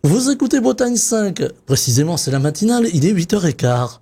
Vous écoutez Bretagne 5. Précisément, c'est la matinale, il est 8h15.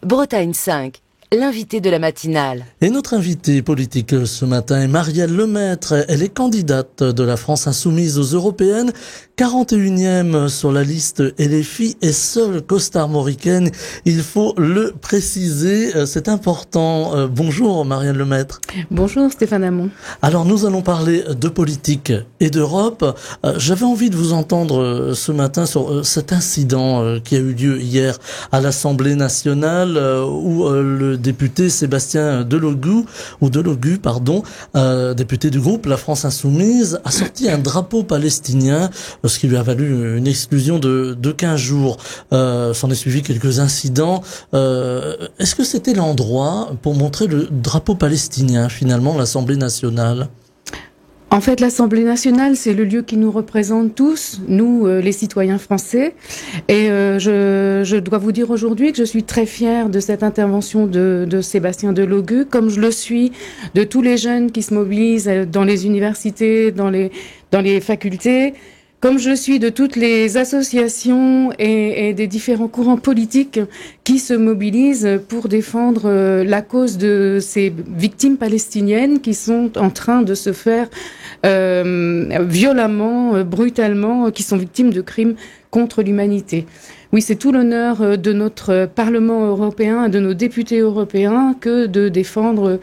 Bretagne 5, l'invité de la matinale. Et notre invitée politique ce matin est Marielle Lemaître. Elle est candidate de la France Insoumise aux Européennes, 41e sur la liste LFI et seule costarmoricaine. Il faut le préciser, c'est important. Bonjour Marielle Lemaître. Bonjour Stéphane Hamon. Alors nous allons parler de politique et d'Europe. J'avais envie de vous entendre ce matin sur cet incident qui a eu lieu hier à l'Assemblée nationale où le député Sébastien Delogu, député du groupe La France Insoumise, a sorti un drapeau palestinien, ce qui lui a valu une exclusion de 15 jours. S'en est suivi quelques incidents. Est-ce que c'était l'endroit pour montrer le drapeau palestinien, finalement, l'Assemblée nationale ? En fait, l'Assemblée nationale, c'est le lieu qui nous représente tous, nous, les citoyens français. Et je dois vous dire aujourd'hui que je suis très fière de cette intervention de Sébastien Delogu, comme je le suis de tous les jeunes qui se mobilisent dans les universités, dans les facultés, comme je suis de toutes les associations et des différents courants politiques qui se mobilisent pour défendre la cause de ces victimes palestiniennes qui sont en train de se faire violemment, brutalement, qui sont victimes de crimes contre l'humanité. Oui, c'est tout l'honneur de notre Parlement européen, de nos députés européens, que de défendre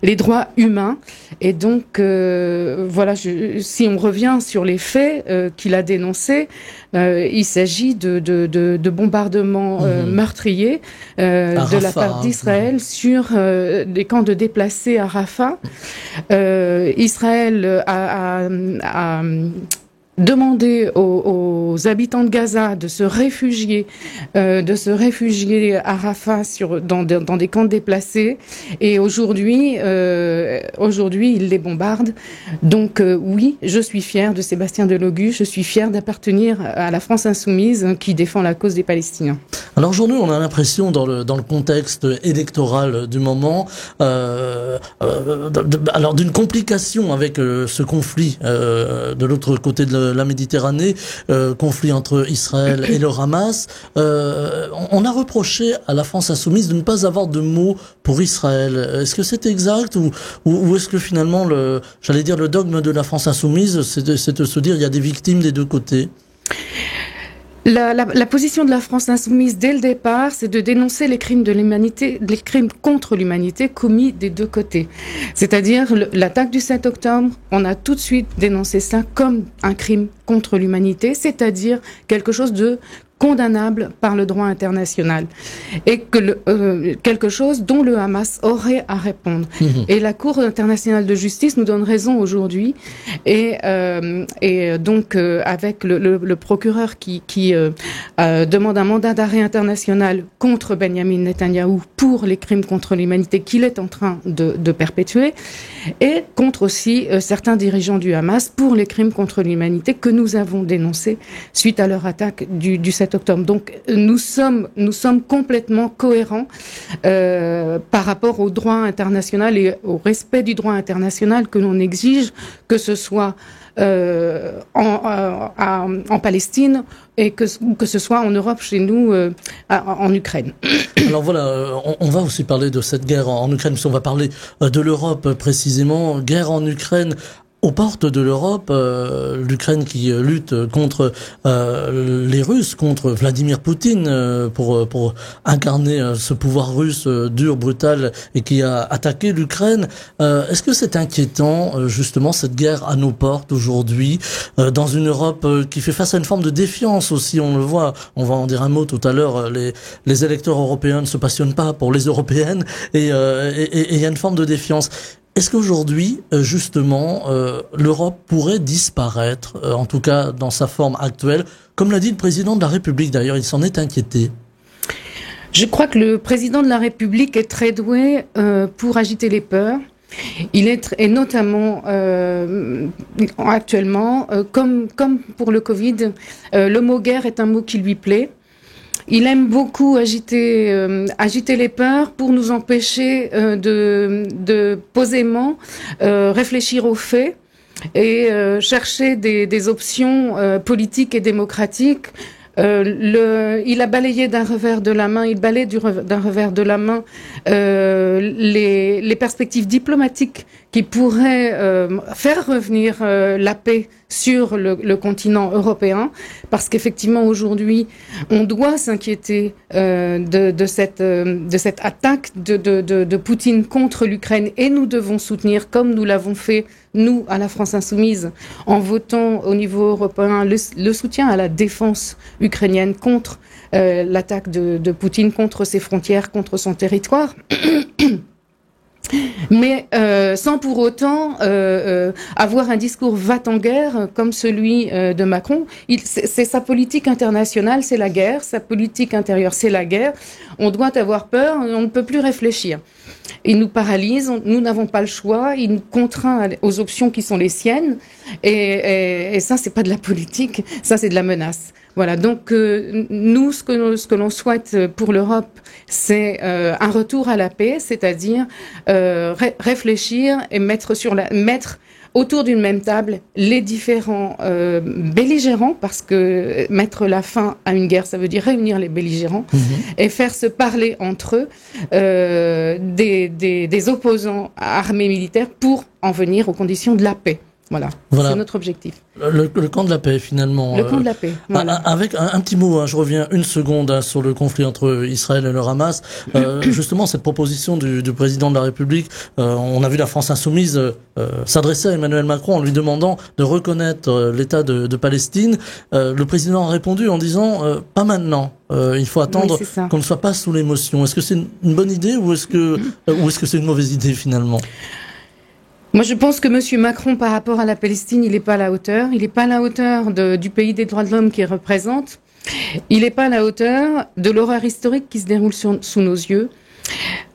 les droits humains. Et donc, voilà, si on revient sur les faits qu'il a dénoncés, il s'agit de bombardements meurtriers de la part d'Israël sur des camps de déplacés à Rafah. Israël a demander aux habitants de Gaza de se réfugier à Rafah dans des camps déplacés. Et aujourd'hui, ils les bombardent. Donc oui, je suis fière de Sébastien Delogu. Je suis fière d'appartenir à la France Insoumise qui défend la cause des Palestiniens. Alors aujourd'hui, on a l'impression dans le contexte électoral du moment, alors d'une complication avec ce conflit de l'autre côté de la Méditerranée, conflit entre Israël et le Hamas. On a reproché à la France Insoumise de ne pas avoir de mots pour Israël. Est-ce que c'est exact ou est-ce que finalement le dogme de la France Insoumise, c'est de se dire il y a des victimes des deux côtés? La position de la France Insoumise dès le départ, c'est de dénoncer les crimes de l'humanité, les crimes contre l'humanité commis des deux côtés. C'est-à-dire l'attaque du 7 octobre, on a tout de suite dénoncé ça comme un crime contre l'humanité, c'est-à-dire quelque chose de condamnable par le droit international et que quelque chose dont le Hamas aurait à répondre. Et la Cour internationale de justice nous donne raison aujourd'hui et donc avec le procureur qui demande un mandat d'arrêt international contre Benyamin Netanyahou pour les crimes contre l'humanité qu'il est en train de perpétuer et contre aussi certains dirigeants du Hamas pour les crimes contre l'humanité que nous avons dénoncés suite à leur attaque du 7 octobre. Donc nous sommes complètement cohérents par rapport au droit international et au respect du droit international que l'on exige, que ce soit en Palestine et que ce soit en Europe, chez nous, en Ukraine. Alors voilà, on va aussi parler de cette guerre en Ukraine, parce qu'on va parler de l'Europe précisément. Guerre en Ukraine. Aux portes de l'Europe, l'Ukraine qui lutte contre les Russes, contre Vladimir Poutine pour incarner ce pouvoir russe dur, brutal et qui a attaqué l'Ukraine. Est-ce que c'est inquiétant justement cette guerre à nos portes aujourd'hui dans une Europe qui fait face à une forme de défiance aussi, on le voit, on va en dire un mot tout à l'heure, les électeurs européens ne se passionnent pas pour les européennes et il y a une forme de défiance. Est-ce qu'aujourd'hui, justement, l'Europe pourrait disparaître, en tout cas dans sa forme actuelle, comme l'a dit le président de la République d'ailleurs, il s'en est inquiété? Je crois que le président de la République est très doué pour agiter les peurs. Il est, et notamment actuellement, comme pour le Covid, le mot guerre est un mot qui lui plaît. Il aime beaucoup agiter les peurs pour nous empêcher de posément réfléchir aux faits et chercher des options politiques et démocratiques. Il a balayé d'un revers de la main, il balaye d'un revers de la main les perspectives diplomatiques qui pourraient faire revenir la paix sur le continent européen, parce qu'effectivement aujourd'hui on doit s'inquiéter de cette attaque de Poutine contre l'Ukraine, et nous devons soutenir, comme nous l'avons fait nous à la France Insoumise, en votant au niveau européen le soutien à la défense ukrainienne contre l'attaque de Poutine contre ses frontières, contre son territoire. Mais sans pour autant avoir un discours va-t-en-guerre comme celui de Macron. C'est sa politique internationale, c'est la guerre. Sa politique intérieure, c'est la guerre. On doit avoir peur, on ne peut plus réfléchir. Il nous paralyse, nous n'avons pas le choix, il nous contraint aux options qui sont les siennes. Et ça, c'est pas de la politique, ça c'est de la menace. Voilà, donc nous, ce que l'on souhaite pour l'Europe, c'est un retour à la paix, c'est-à-dire réfléchir et mettre autour d'une même table les différents belligérants, parce que mettre la fin à une guerre, ça veut dire réunir les belligérants et faire se parler entre eux des opposants armés militaires pour en venir aux conditions de la paix. Voilà. C'est notre objectif. Le camp de la paix, finalement. Le camp de la paix. Voilà. Avec un petit mot, je reviens une seconde sur le conflit entre Israël et le Hamas. Justement, cette proposition du président de la République, on a vu la France Insoumise s'adresser à Emmanuel Macron en lui demandant de reconnaître l'État de Palestine. Le président a répondu en disant pas maintenant. Il faut attendre qu'on ne soit pas sous l'émotion. Est-ce que c'est une bonne idée ou est-ce que c'est une mauvaise idée finalement? Moi, je pense que M. Macron, par rapport à la Palestine, il n'est pas à la hauteur. Il n'est pas à la hauteur du pays des droits de l'homme qu'il représente. Il n'est pas à la hauteur de l'horreur historique qui se déroule sous nos yeux.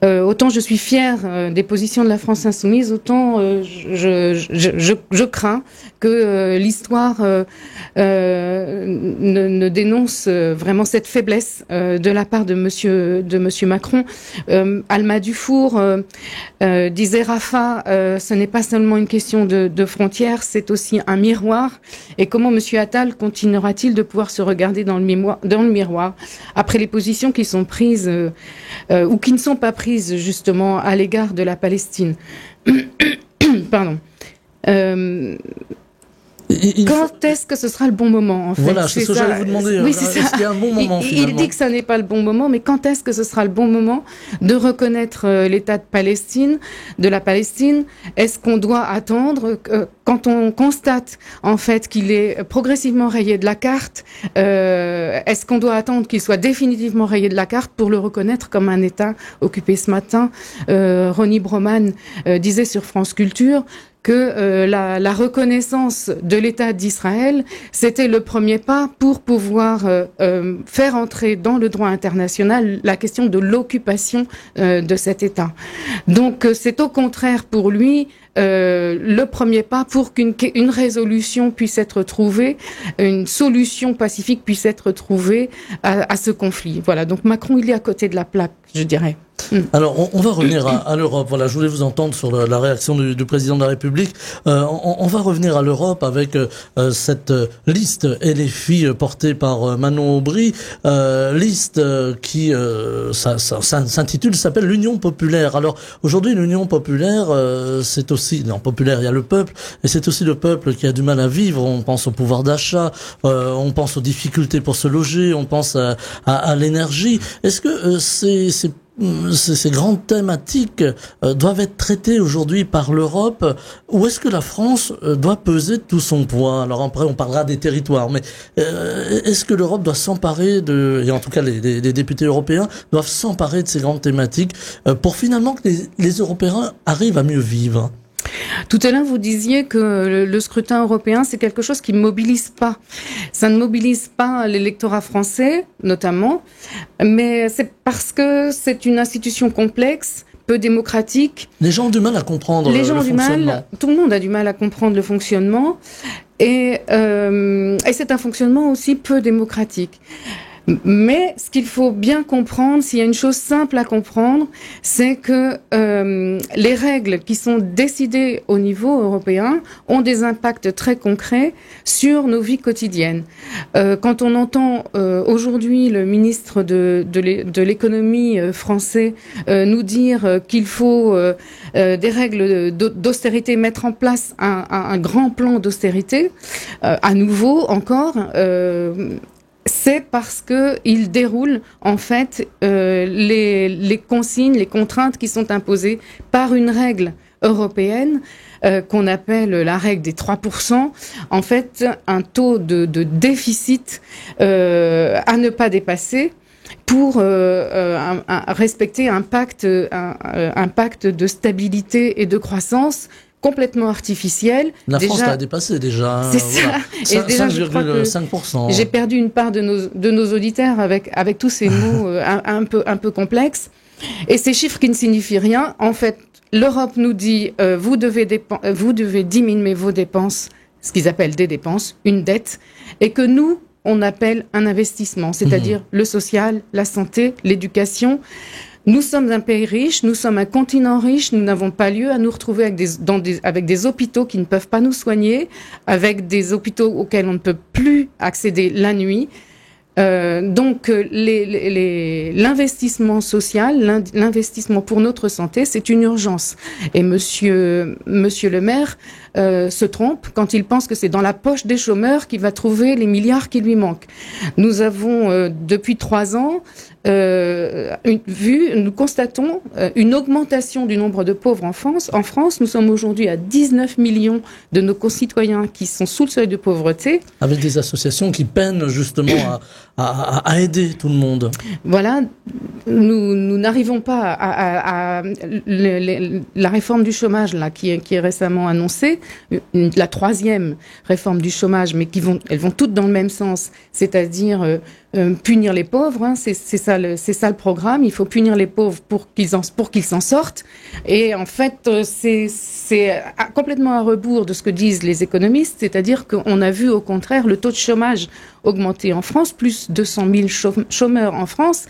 Autant je suis fière des positions de la France Insoumise, autant je crains que l'histoire ne dénonce vraiment cette faiblesse de la part de Monsieur Macron. Alma Dufour disait Rafah, ce n'est pas seulement une question de frontières, c'est aussi un miroir. Et comment Monsieur Attal continuera-t-il de pouvoir se regarder dans le miroir après les positions qui sont prises ou qui ne sont pas prises justement à l'égard de la Palestine. Pardon. Quand est-ce que ce sera le bon moment, en fait? Voilà, c'est ce que j'allais vous demander. Oui, est-ce qu'il y a un bon moment, finalement? Il dit que ça n'est pas le bon moment, mais quand est-ce que ce sera le bon moment de reconnaître l'État de la Palestine? Est-ce qu'on doit attendre quand on constate, en fait, qu'il est progressivement rayé de la carte? Est-ce qu'on doit attendre qu'il soit définitivement rayé de la carte pour le reconnaître comme un État occupé? Ce matin, Ronnie Broman disait sur France Culture que la reconnaissance de l'État d'Israël, c'était le premier pas pour pouvoir faire entrer dans le droit international la question de l'occupation de cet État. Donc c'est au contraire pour lui le premier pas pour qu'une résolution puisse être trouvée, une solution pacifique puisse être trouvée à ce conflit. Voilà, donc Macron, il est à côté de la plaque, je dirais. Alors, on va revenir à l'Europe. Voilà, je voulais vous entendre sur la réaction du président de la République. On va revenir à l'Europe avec cette liste LFI portée par Manon Aubry, liste qui s'appelle l'Union populaire. Alors, aujourd'hui, l'Union populaire, c'est aussi, non, populaire, il y a le peuple, et c'est aussi le peuple qui a du mal à vivre. On pense au pouvoir d'achat, on pense aux difficultés pour se loger, on pense à l'énergie. Est-ce que ces grandes thématiques doivent être traitées aujourd'hui par l'Europe, ou est-ce que la France doit peser tout son poids? Alors après, on parlera des territoires, mais est-ce que l'Europe doit s'emparer et en tout cas les députés européens doivent s'emparer de ces grandes thématiques pour finalement que les Européens arrivent à mieux vivre? Tout à l'heure, vous disiez que le scrutin européen, c'est quelque chose qui ne mobilise pas. Ça ne mobilise pas l'électorat français, notamment, mais c'est parce que c'est une institution complexe, peu démocratique. Les gens ont du mal à comprendre le fonctionnement. Tout le monde a du mal à comprendre le fonctionnement, et c'est un fonctionnement aussi peu démocratique. Mais ce qu'il faut bien comprendre, s'il y a une chose simple à comprendre, c'est que les règles qui sont décidées au niveau européen ont des impacts très concrets sur nos vies quotidiennes. Quand on entend aujourd'hui le ministre de l'économie français nous dire qu'il faut des règles d'austérité, mettre en place un grand plan d'austérité, à nouveau encore, c'est parce que il déroule en fait les consignes, les contraintes qui sont imposées par une règle européenne qu'on appelle la règle des 3%. En fait, un taux de déficit à ne pas dépasser pour respecter un pacte de stabilité et de croissance complètement artificiel. La France l'a dépassé déjà. C'est ça. Et déjà, 5,5%. J'ai perdu une part de nos auditeurs avec tous ces mots un peu complexes. Et ces chiffres qui ne signifient rien, en fait, l'Europe nous dit vous devez diminuer vos dépenses, ce qu'ils appellent des dépenses, une dette, et que nous, on appelle un investissement, c'est-à-dire le social, la santé, l'éducation. Nous sommes un pays riche, nous sommes un continent riche, nous n'avons pas lieu à nous retrouver avec des hôpitaux qui ne peuvent pas nous soigner, avec des hôpitaux auxquels on ne peut plus accéder la nuit. Donc l'investissement social, l'investissement pour notre santé, c'est une urgence. Et Monsieur le maire se trompe quand il pense que c'est dans la poche des chômeurs qu'il va trouver les milliards qui lui manquent. Nous avons depuis 3 ans nous constatons une augmentation du nombre de pauvres en France. En France, nous sommes aujourd'hui à 19 millions de nos concitoyens qui sont sous le seuil de pauvreté. Avec des associations qui peinent justement à aider tout le monde. Voilà, nous n'arrivons pas à la réforme du chômage là qui est récemment annoncée, la 3e réforme du chômage, mais elles vont toutes dans le même sens, c'est-à-dire punir les pauvres, hein, c'est ça le programme. Il faut punir les pauvres pour qu'ils s'en sortent. Et en fait, c'est complètement à rebours de ce que disent les économistes, c'est-à-dire qu'on a vu au contraire le taux de chômage augmenter en France, plus 200 000 chômeurs en France,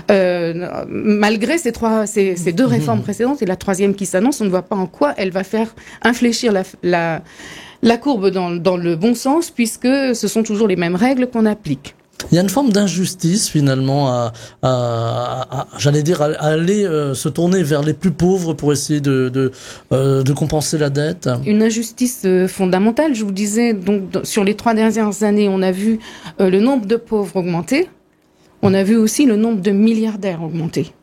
malgré ces 2 réformes précédentes et la 3e qui s'annonce. On ne voit pas en quoi elle va faire infléchir la courbe dans le bon sens, puisque ce sont toujours les mêmes règles qu'on applique. Il y a une forme d'injustice finalement j'allais dire, à aller se tourner vers les plus pauvres pour essayer de compenser la dette. Une injustice fondamentale. Je vous disais, donc sur les 3 dernières années, on a vu le nombre de pauvres augmenter. On a vu aussi le nombre de milliardaires augmenter.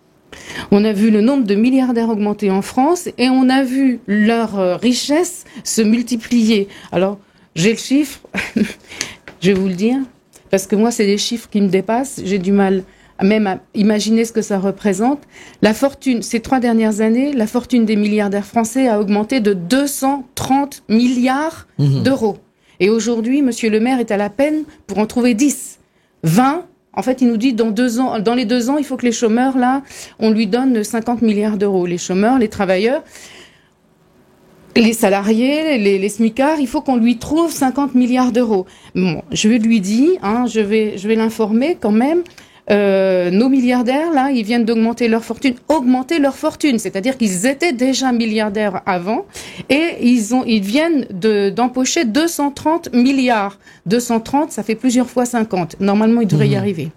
On a vu le nombre de milliardaires augmenter en France et on a vu leur richesse se multiplier. Alors, j'ai le chiffre, je vais vous le dire. Parce que moi, c'est des chiffres qui me dépassent. J'ai du mal même à imaginer ce que ça représente. La fortune, ces 3 dernières années, la fortune des milliardaires français a augmenté de 230 milliards d'euros. Et aujourd'hui, Monsieur le maire est à la peine pour en trouver 10, 20. En fait, il nous dit dans les 2 ans, il faut que les chômeurs, là, on lui donne 50 milliards d'euros. Les chômeurs, les travailleurs, les salariés, les smicards, il faut qu'on lui trouve 50 milliards d'euros. Bon, je lui dis, je vais l'informer quand même. Nos milliardaires, là, ils viennent d'augmenter leur fortune, c'est-à-dire qu'ils étaient déjà milliardaires avant, et ils viennent d'empocher 230 milliards. 230, ça fait plusieurs fois 50. Normalement, ils devraient y arriver.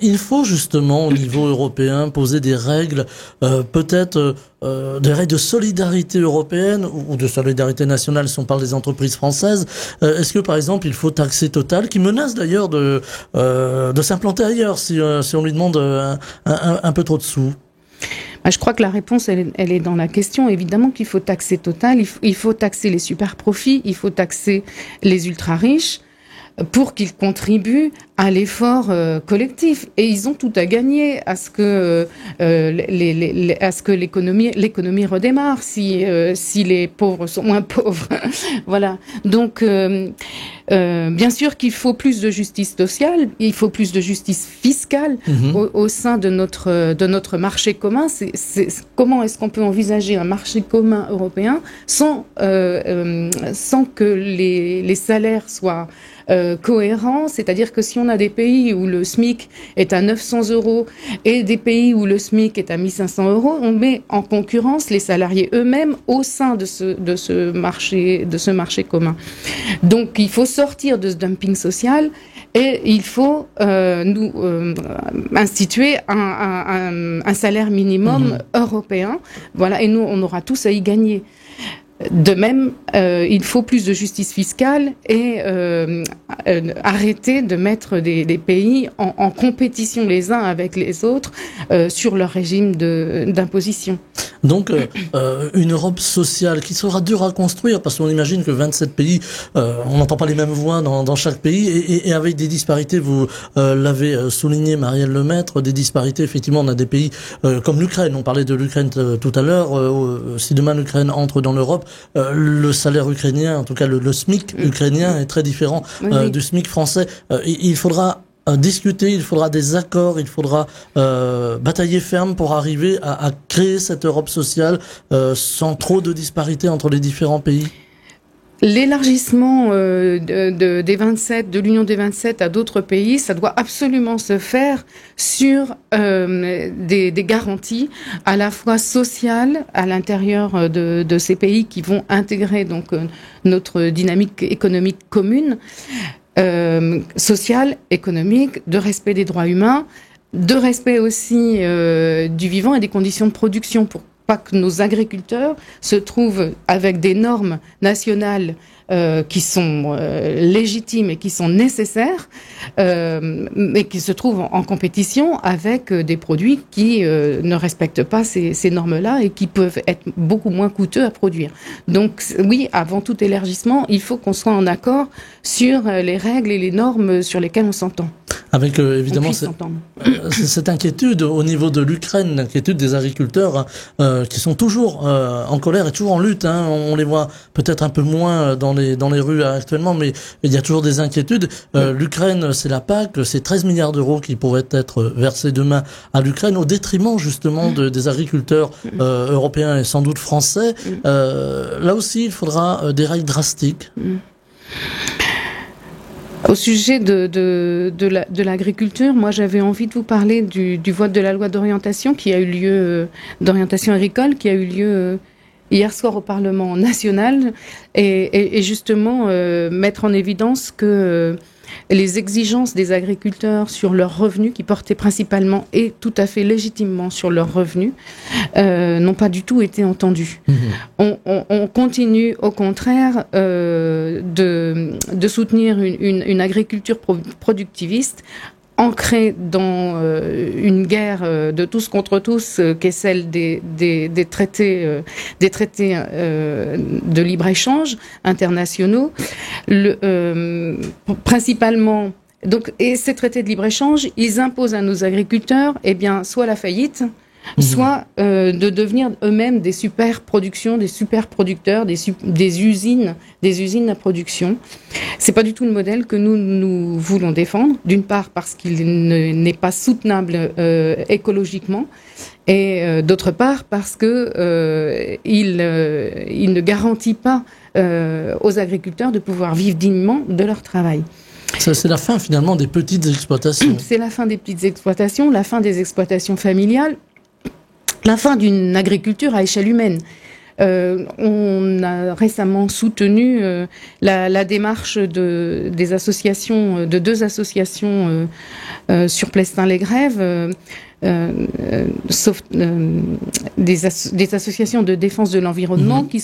Il faut justement, au niveau européen, poser des règles, peut-être des règles de solidarité européenne ou de solidarité nationale si on parle des entreprises françaises. Est-ce que, par exemple, il faut taxer Total, qui menace d'ailleurs de s'implanter ailleurs si on lui demande un peu trop de sous? Je crois que la réponse, elle est dans la question. Évidemment qu'il faut taxer Total, il faut taxer les super profits, il faut taxer les ultra riches pour qu'ils contribuent à l'effort collectif. Et ils ont tout à gagner à ce que l'économie redémarre si les pauvres sont moins pauvres. Voilà. Donc bien sûr qu'il faut plus de justice sociale, il faut plus de justice fiscale au sein de notre marché commun. Comment est-ce qu'on peut envisager un marché commun européen sans que les salaires soient cohérent, c'est-à-dire que si on a des pays où le SMIC est à 900 € et des pays où le SMIC est à 1500 €, on met en concurrence les salariés eux-mêmes au sein de ce marché commun. Donc il faut sortir de ce dumping social et il faut instituer un salaire minimum européen. Voilà, et nous on aura tous à y gagner. De même, il faut plus de justice fiscale et arrêter de mettre des pays en compétition les uns avec les autres sur leur régime d'imposition. Donc, une Europe sociale qui sera dure à construire, parce qu'on imagine que 27 pays, on n'entend pas les mêmes voix dans chaque pays, et avec des disparités, vous l'avez souligné, Marielle Lemaître, des disparités, effectivement, on a des pays comme l'Ukraine, on parlait de l'Ukraine tout à l'heure, si demain l'Ukraine entre dans l'Europe, le salaire ukrainien, en tout cas le SMIC ukrainien est très différent du SMIC français. Il faudra discuter, il faudra des accords, il faudra batailler ferme pour arriver à créer cette Europe sociale sans trop de disparités entre les différents pays. L'élargissement des 27, de l'Union des 27 à d'autres pays, ça doit absolument se faire sur des garanties à la fois sociales à l'intérieur de ces pays qui vont intégrer donc notre dynamique économique commune, sociale, économique, de respect des droits humains, de respect aussi du vivant et des conditions de production pour pas que nos agriculteurs se trouvent avec des normes nationales qui sont légitimes et qui sont nécessaires, mais qui se trouvent en compétition avec des produits qui ne respectent pas ces normes-là et qui peuvent être beaucoup moins coûteux à produire. Donc oui, avant tout élargissement, il faut qu'on soit en accord sur les règles et les normes sur lesquelles on s'entend. Avec évidemment cette inquiétude au niveau de l'Ukraine, l'inquiétude des agriculteurs qui sont toujours en colère et toujours en lutte. On les voit peut-être un peu moins dans les rues actuellement, mais il y a toujours des inquiétudes. L'Ukraine, c'est la PAC, c'est 13 milliards d'euros qui pourraient être versés demain à l'Ukraine au détriment justement des agriculteurs européens et sans doute français. Là aussi, il faudra des règles drastiques. Au sujet de l'agriculture, moi j'avais envie de vous parler du vote de la loi d'orientation qui a eu lieu, d'orientation agricole, qui a eu lieu hier soir au Parlement national, et justement mettre en évidence que les exigences des agriculteurs sur leurs revenus, qui portaient principalement et tout à fait légitimement sur leurs revenus, n'ont pas du tout été entendues. On continue au contraire de soutenir une agriculture productiviste ancrée dans une guerre de tous contre tous, qui est celle des traités de libre-échange internationaux, principalement. Donc, et ces traités de libre-échange, ils imposent à nos agriculteurs, soit la faillite, soit de devenir eux-mêmes des super productions, des super producteurs, des usines à production. C'est pas du tout le modèle que nous voulons défendre. D'une part parce qu'il n'est pas soutenable écologiquement, et d'autre part parce que il ne garantit pas aux agriculteurs de pouvoir vivre dignement de leur travail. C'est la fin finalement des petites exploitations. C'est la fin des petites exploitations, la fin des exploitations familiales, la fin d'une agriculture à échelle humaine. On a récemment soutenu la démarche des associations, de deux associations sur Plestin-les-Grèves, des associations de défense de l'environnement qui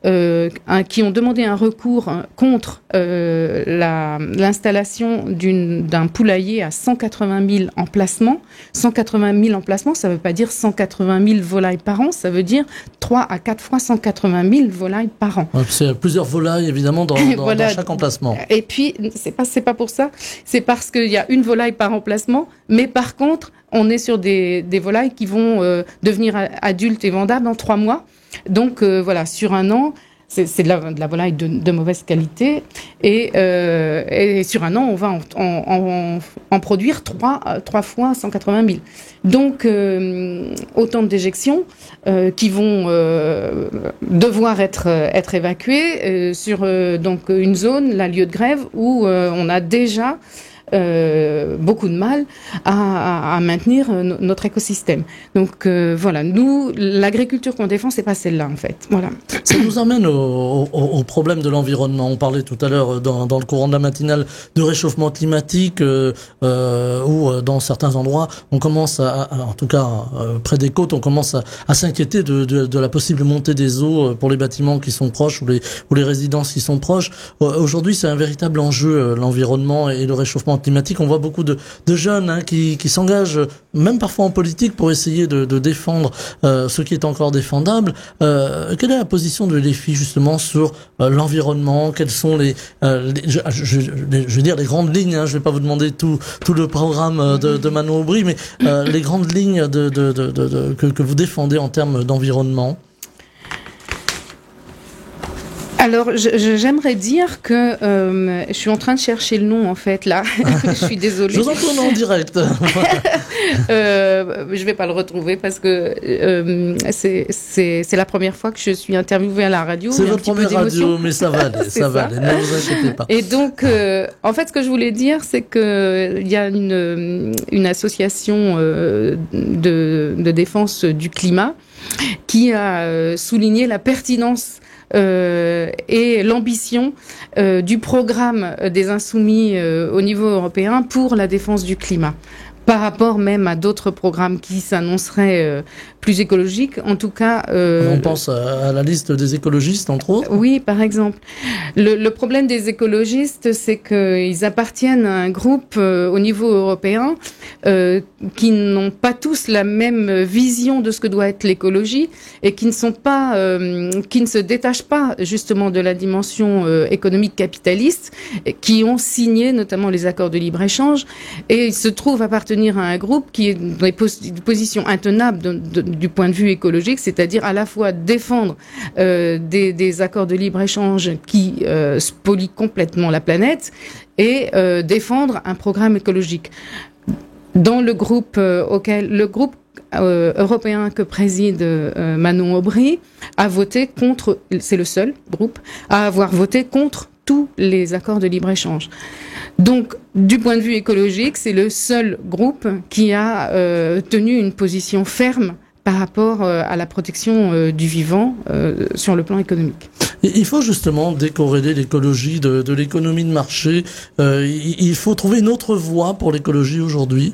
ont demandé un recours contre l'installation d'un poulailler à 180 000 emplacements. 180 000 emplacements, ça ne veut pas dire 180 000 volailles par an, ça veut dire 3 à 4 fois 180 000 volailles par an. C'est plusieurs volailles évidemment dans chaque emplacement. Et puis c'est pas pour ça, c'est parce qu'il y a une volaille par emplacement, mais par contre, on est sur des volailles qui vont devenir adultes et vendables en 3 mois. Donc voilà, sur un an, c'est de la volaille de mauvaise qualité. Et sur un an, on va en produire 3 fois 180 000. Donc, autant de déjections qui vont devoir être évacuées sur donc une zone, la lieu de grève, où on a déjà beaucoup de mal à maintenir notre écosystème. Donc voilà, nous, l'agriculture qu'on défend, c'est pas celle-là en fait. Voilà. Ça nous amène au problème de l'environnement. On parlait tout à l'heure dans le courant de la matinale de réchauffement climatique, où dans certains endroits, on commence en tout cas près des côtes, on commence à s'inquiéter de la possible montée des eaux pour les bâtiments qui sont proches ou les résidences qui sont proches. Aujourd'hui, c'est un véritable enjeu, l'environnement et le réchauffement climatique. On voit beaucoup de jeunes qui s'engagent, même parfois en politique, pour essayer de défendre ce qui est encore défendable. Quelle est la position de l'EFI justement sur l'environnement? Quelles sont je veux dire les grandes lignes, je vais pas vous demander tout le programme de Manon Aubry, mais les grandes lignes que vous défendez en termes d'environnement? Alors, j'aimerais dire que je suis en train de chercher le nom, en fait, là. Je suis désolée. Je vous en tourne en direct. Je vais pas le retrouver parce que c'est la première fois que je suis interviewée à la radio. C'est votre première radio, mais ça va aller, ça va aller, ne vous inquiétez pas. Et donc, en fait, ce que je voulais dire, c'est que il y a une association de défense du climat qui a souligné la pertinence et l'ambition du programme des Insoumis au niveau européen pour la défense du climat, par rapport même à d'autres programmes qui s'annonceraient plus écologiques. En tout cas... On pense à la liste des écologistes, entre autres. Oui, par exemple. Le problème des écologistes, c'est qu'ils appartiennent à un groupe au niveau européen qui n'ont pas tous la même vision de ce que doit être l'écologie et qui ne se détachent pas justement de la dimension économique capitaliste, qui ont signé notamment les accords de libre-échange, et ils se trouvent appartenir à un groupe qui est dans une position intenable du point de vue écologique, c'est-à-dire à la fois défendre des accords de libre-échange qui spolient complètement la planète et défendre un programme écologique. Dans le groupe européen que préside Manon Aubry a voté contre, c'est le seul groupe à avoir voté contre tous les accords de libre-échange. Donc, du point de vue écologique, c'est le seul groupe qui a tenu une position ferme par rapport à la protection du vivant sur le plan économique. Il faut justement décorréler l'écologie de l'économie de marché. Il faut trouver une autre voie pour l'écologie aujourd'hui.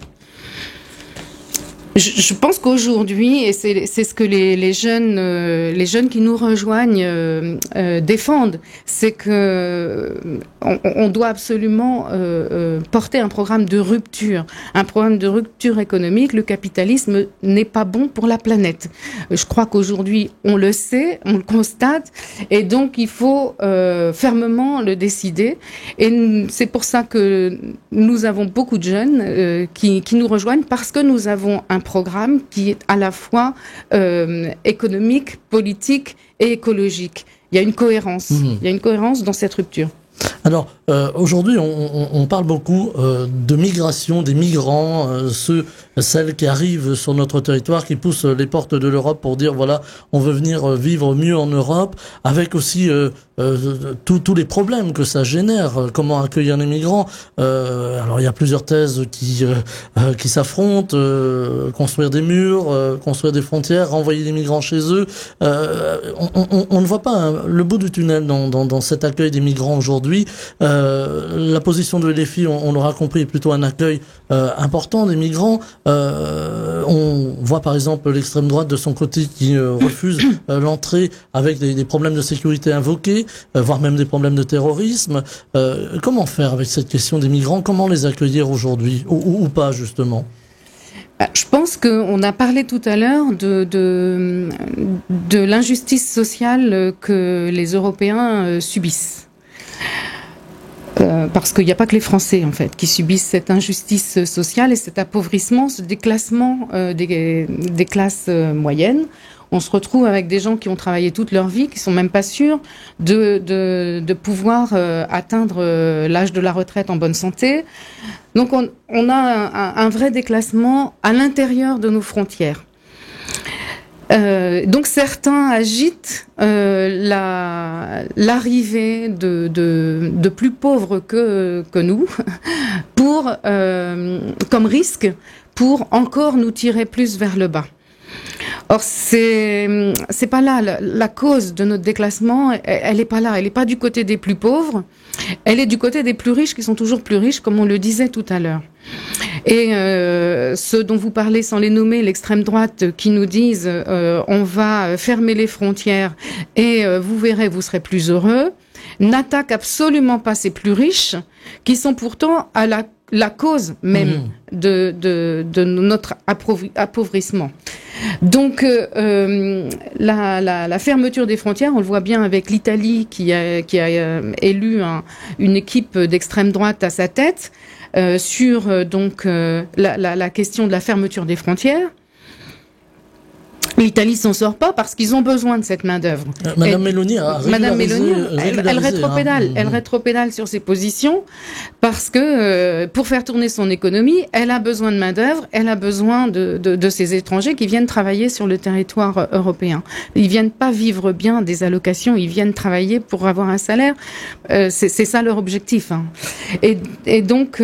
Je pense qu'aujourd'hui, et c'est ce que les jeunes qui nous rejoignent défendent, c'est que on doit absolument porter un programme de rupture économique. Le capitalisme n'est pas bon pour la planète. Je crois qu'aujourd'hui, on le sait, on le constate, et donc il faut fermement le décider. Et c'est pour ça que nous avons beaucoup de jeunes qui nous rejoignent, parce que nous avons un programme qui est à la fois économique, politique et écologique. Il y a une cohérence. Il y a une cohérence dans cette rupture. Alors, aujourd'hui, on parle beaucoup de migration, des migrants, celles qui arrivent sur notre territoire, qui poussent les portes de l'Europe pour dire, voilà, on veut venir vivre mieux en Europe, avec aussi tous les problèmes que ça génère. Comment accueillir les migrants? Alors, il y a plusieurs thèses qui s'affrontent. Construire des murs, construire des frontières, renvoyer les migrants chez eux. On ne voit pas le bout du tunnel dans cet accueil des migrants aujourd'hui. La position de l'EFI, on l'aura compris, est plutôt un accueil important des migrants. On voit par exemple l'extrême droite de son côté qui refuse l'entrée avec des problèmes de sécurité invoqués, voire même des problèmes de terrorisme. Comment faire avec cette question des migrants? Comment les accueillir aujourd'hui ou pas justement? Je pense qu'on a parlé tout à l'heure de l'injustice sociale que les Européens subissent. Parce qu'il n'y a pas que les Français, en fait, qui subissent cette injustice sociale et cet appauvrissement, ce déclassement des classes moyennes on se retrouve avec des gens qui ont travaillé toute leur vie, qui sont même pas sûrs de pouvoir atteindre l'âge de la retraite en bonne santé. Donc on a un vrai déclassement à l'intérieur de nos frontières. Donc certains agitent l'arrivée de plus pauvres que nous pour comme risque pour encore nous tirer plus vers le bas. Or c'est pas là la cause de notre déclassement, elle est pas là, elle est pas du côté des plus pauvres, elle est du côté des plus riches qui sont toujours plus riches, comme on le disait tout à l'heure. Et ceux dont vous parlez sans les nommer, l'extrême droite, qui nous disent on va fermer les frontières et vous verrez, vous serez plus heureux, n'attaquent absolument pas ces plus riches qui sont pourtant à la cause même de notre appauvrissement. Donc la fermeture des frontières, on le voit bien avec l'Italie qui a élu une équipe d'extrême droite à sa tête sur la question de la fermeture des frontières. L'Italie s'en sort pas parce qu'ils ont besoin de cette main-d'œuvre. Madame Meloni a elle rétropédale sur ses positions parce que pour faire tourner son économie, elle a besoin de main-d'œuvre, elle a besoin de ces étrangers qui viennent travailler sur le territoire européen. Ils viennent pas vivre bien des allocations, ils viennent travailler pour avoir un salaire. C'est ça leur objectif. Hein. Et donc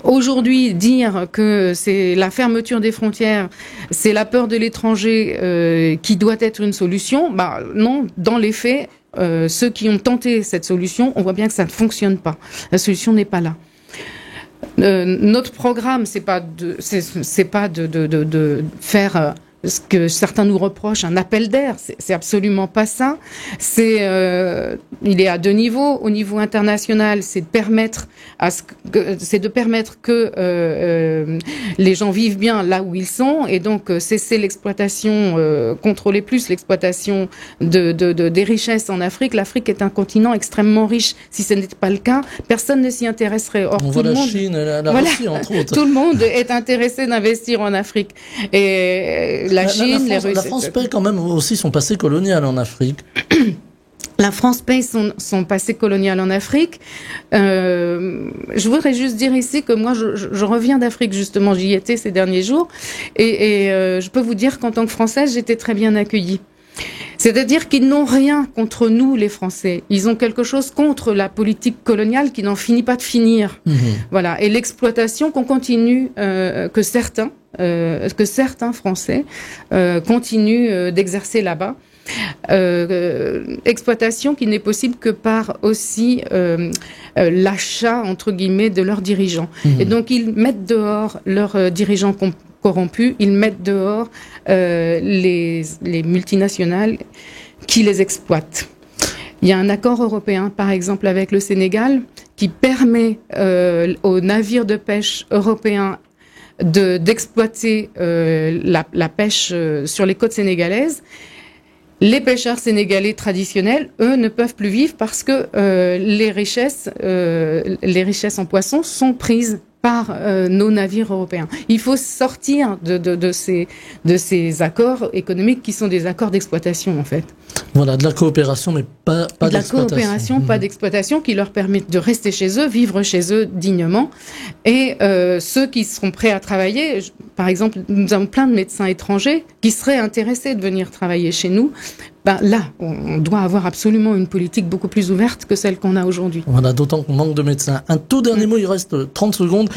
aujourd'hui, dire que c'est la fermeture des frontières, c'est la peur de l'étranger qui doit être une solution, bah non, dans les faits, ceux qui ont tenté cette solution, on voit bien que ça ne fonctionne pas. La solution n'est pas là. Notre programme, c'est pas de faire ce que certains nous reprochent, un appel d'air, c'est absolument pas ça. Il est à deux niveaux. Au niveau international, c'est de permettre que les gens vivent bien là où ils sont, et donc cesser l'exploitation, contrôler plus l'exploitation des richesses en Afrique. L'Afrique est un continent extrêmement riche. Si ce n'était pas le cas, personne ne s'y intéresserait. Or, tout le monde, Chine, la Russie, entre autres. Tout le monde est intéressé d'investir en Afrique. Et la France paie quand même aussi son passé colonial en Afrique. La France paye son passé colonial en Afrique. Je voudrais juste dire ici que moi, je reviens d'Afrique, justement. J'y étais ces derniers jours. Et je peux vous dire qu'en tant que Française, j'étais très bien accueillie. C'est-à-dire qu'ils n'ont rien contre nous, les Français. Ils ont quelque chose contre la politique coloniale qui n'en finit pas de finir. Voilà. Et l'exploitation qu'on continue, que certains Français continuent d'exercer là-bas. Exploitation qui n'est possible que par aussi l'achat, entre guillemets, de leurs dirigeants. Et donc, ils mettent dehors leurs dirigeants corrompus, ils mettent dehors les multinationales qui les exploitent. Il y a un accord européen, par exemple, avec le Sénégal, qui permet aux navires de pêche européens d'exploiter la pêche sur les côtes sénégalaises. Les pêcheurs sénégalais traditionnels, eux, ne peuvent plus vivre parce que les richesses en poissons sont prises par nos navires européens. Il faut sortir de ces accords économiques qui sont des accords d'exploitation, en fait. Voilà, de la coopération, mais pas d'exploitation. De la coopération, pas d'exploitation, qui leur permettent de rester chez eux, vivre chez eux dignement. Et ceux qui seront prêts à travailler, par exemple, nous avons plein de médecins étrangers qui seraient intéressés de venir travailler chez nous. Ben là, on doit avoir absolument une politique beaucoup plus ouverte que celle qu'on a aujourd'hui. Voilà, d'autant qu'on manque de médecins. Un tout dernier mot, il reste 30 secondes,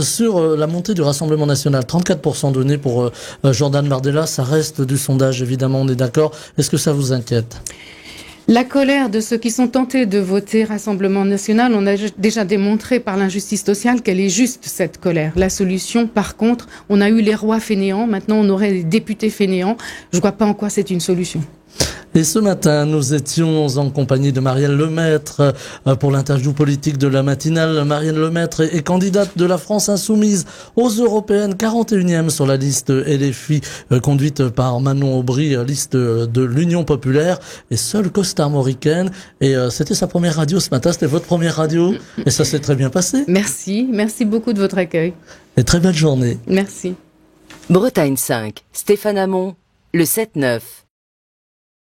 sur la montée du Rassemblement national. 34% donné pour Jordan Bardella, ça reste du sondage, évidemment, on est d'accord. Est-ce que ça vous inquiète ? La colère de ceux qui sont tentés de voter Rassemblement national, on a déjà démontré par l'injustice sociale qu'elle est juste, cette colère. La solution, par contre, on a eu les rois fainéants, maintenant on aurait les députés fainéants. Je vois pas en quoi c'est une solution. Et ce matin, nous étions en compagnie de Marielle Lemaître pour l'interview politique de la matinale. Marielle Lemaître est candidate de la France insoumise aux européennes, 41e sur la liste LFI conduite par Manon Aubry, liste de l'Union populaire, et seule costarmoricaine. Et c'était sa première radio ce matin, c'était votre première radio, et ça s'est très bien passé. Merci beaucoup de votre accueil. Et très belle journée. Merci. Bretagne 5, Stéphane Hamon, le 7-9.